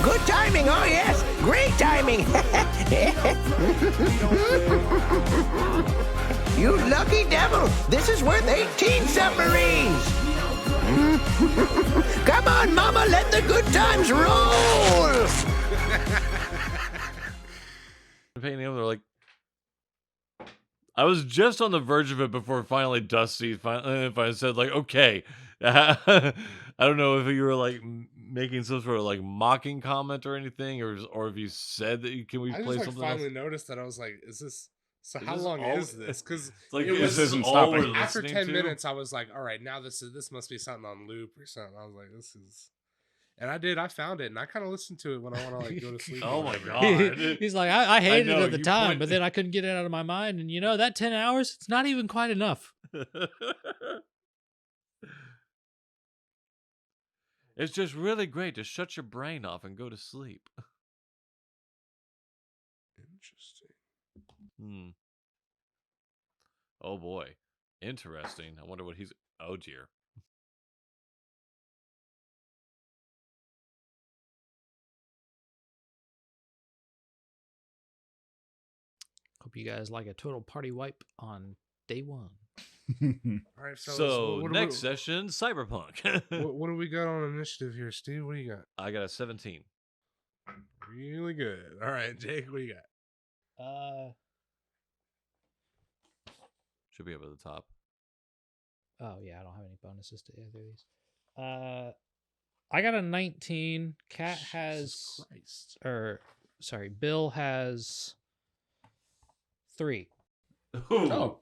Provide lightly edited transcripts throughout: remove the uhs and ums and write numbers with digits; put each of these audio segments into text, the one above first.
Good timing, oh yes. Great timing. You lucky devil. This is worth 18 submarines. Come on, Mama, let the good times roll. They're like, I was just on the verge of it before finally Dusty finally said, like, okay. I don't know if you were like making some sort of like mocking comment or anything, or if you said that can we play something finally else? noticed that I was like, is this? So Is how this long all- is this? Because Like, this isn't stopping. after listening 10 to? minutes, I was like, all right, now this must be something on loop or something. I was like, this is, and I found it, and I kind of listened to it when I want to like go to sleep. Oh or my whatever. God. He's like, I hated know, it at the you time, point- but then I couldn't get it out of my mind. And that 10 hours, it's not even quite enough. It's just really great to shut your brain off and go to sleep. Interesting. Oh boy. Interesting. I wonder what he's... Oh dear. Hope you guys like a total party wipe on day one. All right, fellas, So, what next session, Cyberpunk. what do we got on initiative here, Steve? What do you got? I got a 17. Really good. All right, Jake, what do you got? Should be up at the top. Oh yeah, I don't have any bonuses to either of these. I got a 19. Cat has, Christ. Bill has 3. Oh.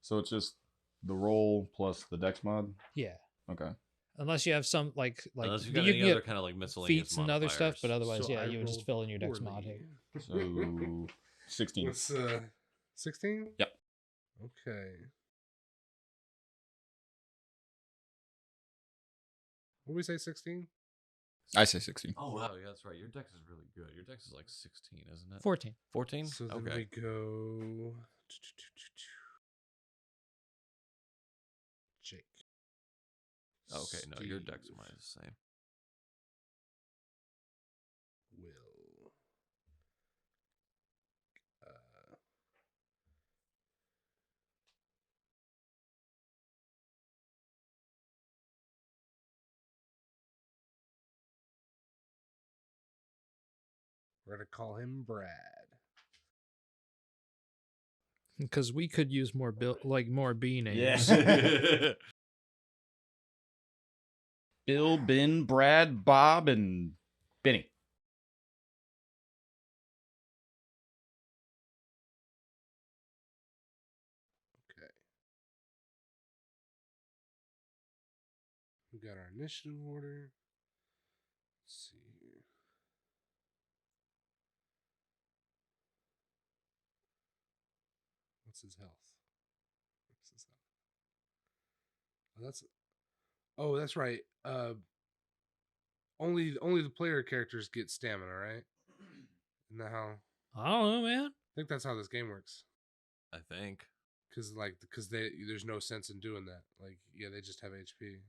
So it's just the roll plus the dex mod? Yeah. Okay. Unless you have some like Unless you got you any can other get kind of like miscellaneous feats and other stuff, but modifiers. otherwise, So yeah, I you would just rolled fill in your dex mod poorly. here. So 16. What's 16? Yep. Okay. What did we say, 16? I say 16. Oh, wow. Yeah, that's right. Your dex is really good. Your dex is like 16, isn't it? 14. 14? So then Okay. we go. Jake. Okay, no, your Steve, dex and mine is the same. Will. We're gonna call him Brad. Because we could use more more B names. Yeah. Bill, Ben, Brad, Bob, and Benny. Okay. We got our initiative order. Let's see here. What's his health? What's his health? That's right. Only the player characters get stamina, right? Isn't that how? I don't know, man. I think that's how this game works. I think. Because there's no sense in doing that. Like, yeah, they just have HP.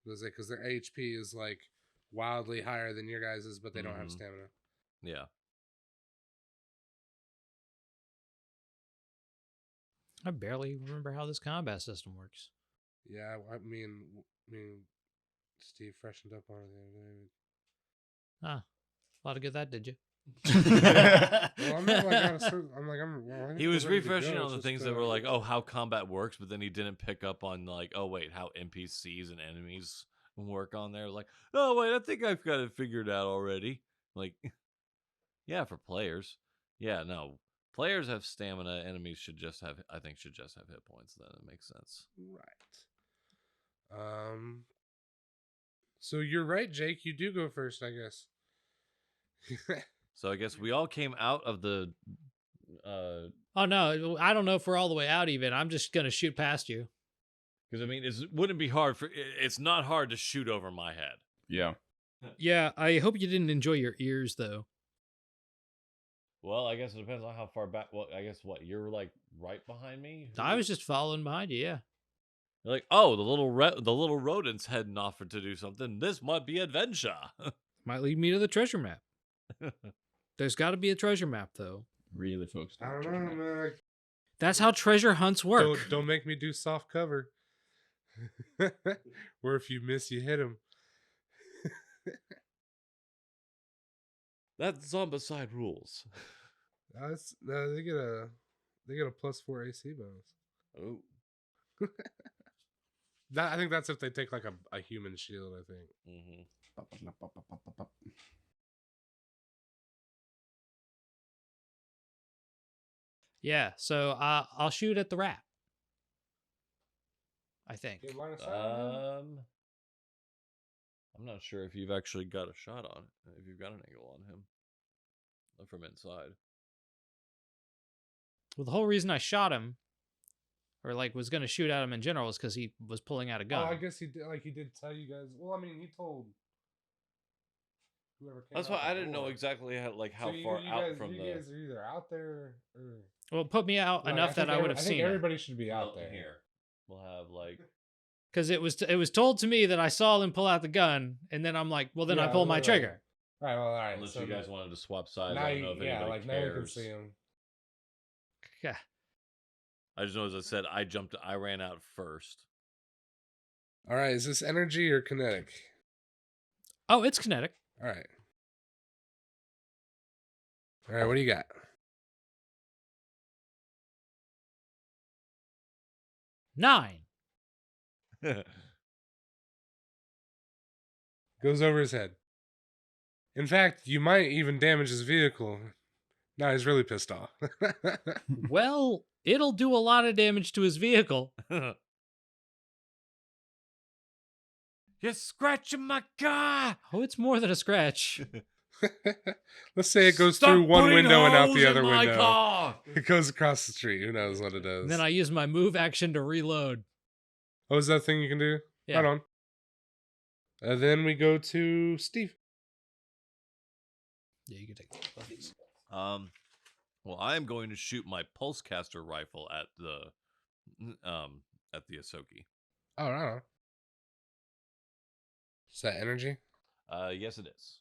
Because their HP is like wildly higher than your guys's, but they don't have stamina. Yeah. I barely remember how this combat system works. Yeah, I mean, Steve freshened up on it the other day. Ah, a lot of good that did you? Well, I'm not like on a certain. I think He we're was ready to refreshing go. on It's the just, things that were like, oh, how combat works, but then he didn't pick up on like, oh wait, how NPCs and enemies work on there. Like, oh wait, I think I've got it figured out already. Like, yeah, for players, yeah, no, players have stamina. Enemies should just have hit points. Then it makes sense. Right. So you're right, Jake. You do go first, I guess. So I guess we all came out of the. Oh no, I don't know if we're all the way out. Even I'm just gonna shoot past you. Because I mean, wouldn't be hard for. It's not hard to shoot over my head. Yeah. Yeah, I hope you didn't enjoy your ears though. Well, I guess it depends on how far back. Well, I guess you're like right behind me. I was just following behind you. Yeah. You're like, oh, the little rodent's heading off to do something. This might be adventure. Might lead me to the treasure map. There's got to be a treasure map, though. Really focused I on don't treasure know, map. man. That's how treasure hunts work. Don't make me do soft cover. Where if you miss, you hit him. That's Zombicide rules. They get a +4 AC bonus. Oh. I think that's if they take like a human shield. I think. Mm-hmm. Yeah, so I'll shoot at the rat. I think. Get line of sight on him? I'm not sure if you've actually got a shot on it. If you've got an angle on him from inside. Well, the whole reason I shot him, or like was going to shoot at him in general, is because he was pulling out a gun. Oh, I guess he did. Like he did tell you guys. Well, I mean, he told whoever came. That's out why I the didn't know door. exacy how So far you out guys, from you the. guys are either out there or. Well, put me out Like, enough that I would have I seen think it. everybody should be out Well, there. Here, we'll have like. Because it was told to me that I saw him pull out the gun, and then I'm like, well, then I Yeah, pull my right. trigger. All right. Well, all right. Unless so you guys wanted to swap sides, now I don't know if anybody like cares. now you can see him. Yeah. I just know, as I said, I ran out first. All right. Is this energy or kinetic? Oh, it's kinetic. All right. All right. What do you got? Nine. Goes over his head. In fact, you might even damage his vehicle. Now he's really pissed off. Well, it'll do a lot of damage to his vehicle. You're scratching my car. Oh, it's more than a scratch. Let's say it goes Stop through one putting window and out holes the in other my window. car. It goes across the street. Who knows what it does? And then I use my move action to reload. Oh, is that a thing you can do? Yeah. Right on. And then we go to Steve. Yeah, you can take both of these. Well, I am going to shoot my pulsecaster rifle at the Ahsoki. Oh, right on. Is that energy? Yes, it is.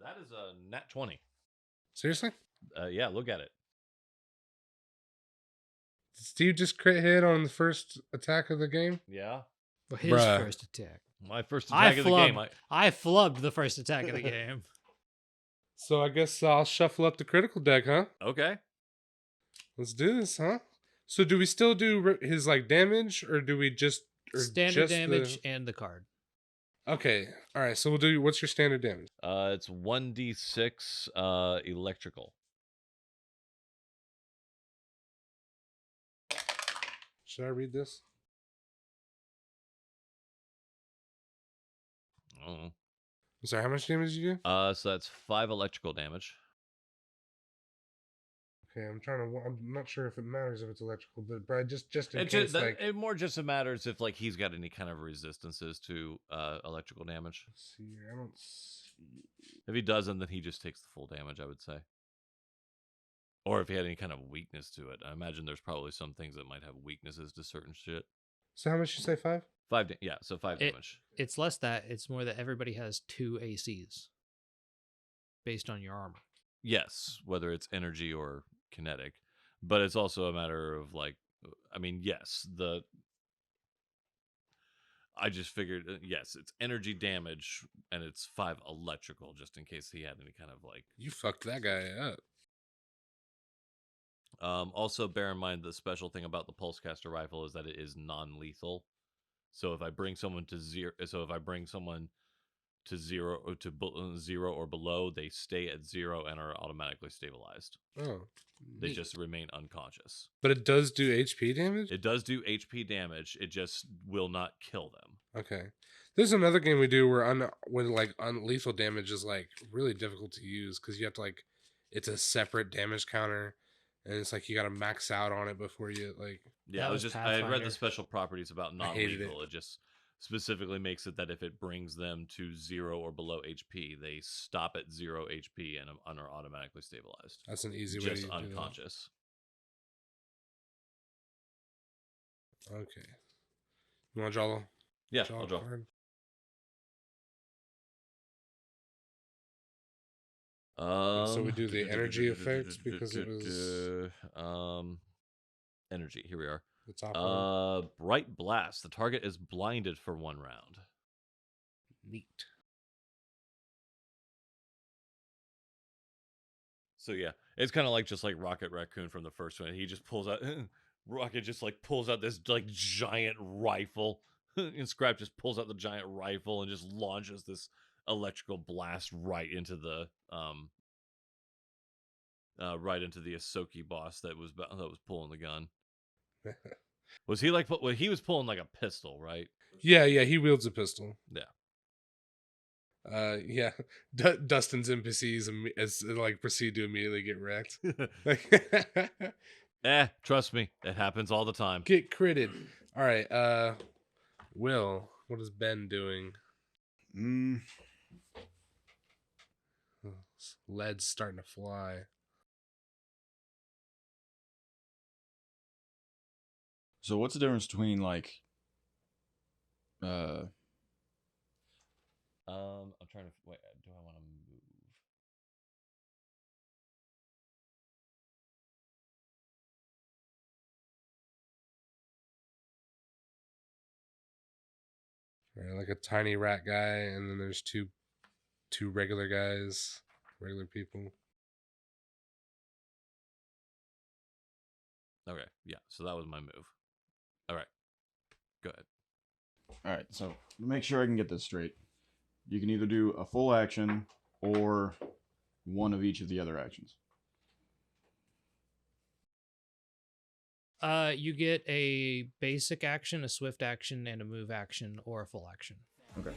That is a nat 20. Seriously? Yeah, look at it. Did Steve just crit hit on the first attack of the game? Yeah. For his Bruh. first attack. My first attack of the game. I flubbed the first attack of the game. So I guess I'll shuffle up the critical deck, huh? Okay. Let's do this, huh? So do we still do his like damage, or do we just Standard damage and the card. Okay, all right. So we'll do. What's your standard damage? It's 1d6 electrical. Should I read this? Oh. I'm sorry. How much damage did you do? So that's 5 electrical damage. Okay, I'm not sure if it matters if it's electrical, but just in It case, just like. it more just matters if like he's got any kind of resistances to electrical damage. Let's see here. I don't see. If he doesn't, then he just takes the full damage, I would say. Or if he had any kind of weakness to it. I imagine there's probably some things that might have weaknesses to certain shit. So how much you say? 5? 5 yeah, so 5 damage. It's less that. It's more that everybody has 2 ACs based on your armor. Yes, whether it's energy or kinetic. But it's also a matter of like, I mean, yes, I just figured, yes, it's energy damage and it's 5 electrical just in case he had any kind of like. You fucked that guy up. Also, bear in mind the special thing about the pulsecaster rifle is that it is non-lethal. So if I bring someone to 0, to 0 or to 0 or below, they stay at 0 and are automatically stabilized. Oh, They neat. just remain unconscious. But it does do HP damage. It does do HP damage. It just will not kill them. Okay. There's another game we do where unlethal damage is like really difficult to use because you have to like, it's a separate damage counter, and it's like you got to max out on it before you like. Yeah, That I had read Pathfinder. the special properties about I hated non-lethal. It just specifically makes it that if it brings them to 0 or below HP, they stop at 0 HP and are automatically stabilized. That's an easy way to Just do that. unconscious. Okay. You want to draw? Yeah, I'll a draw. card? So we do the energy effects because it was energy. Here we are. the top one. Bright blast. The target is blinded for 1 round. Neat. So yeah, it's kind of like just like Rocket Raccoon from the first one. He just pulls out Rocket just like pulls out this like giant rifle, and Scrap just pulls out the giant rifle and just launches this electrical blast right into the Ahsoki boss that was pulling the gun. Was he like? Well, he was pulling like a pistol, right? Yeah, he wields a pistol. Yeah. Yeah. Dustin's NPCs like proceed to immediately get wrecked. Trust me, it happens all the time. Get critted. All right. Will, what is Ben doing? Lead's starting to fly. So what's the difference between like I'm trying to wait. Do I want to move? Right, like a tiny rat guy, and then there's two regular guys, regular people. Okay, yeah. So that was my move. All right, go ahead. all right, so to make sure I can get this straight, you can either do a full action or one of each of the other actions. You get a basic action, a swift action, and a move action, or a full action. Okay.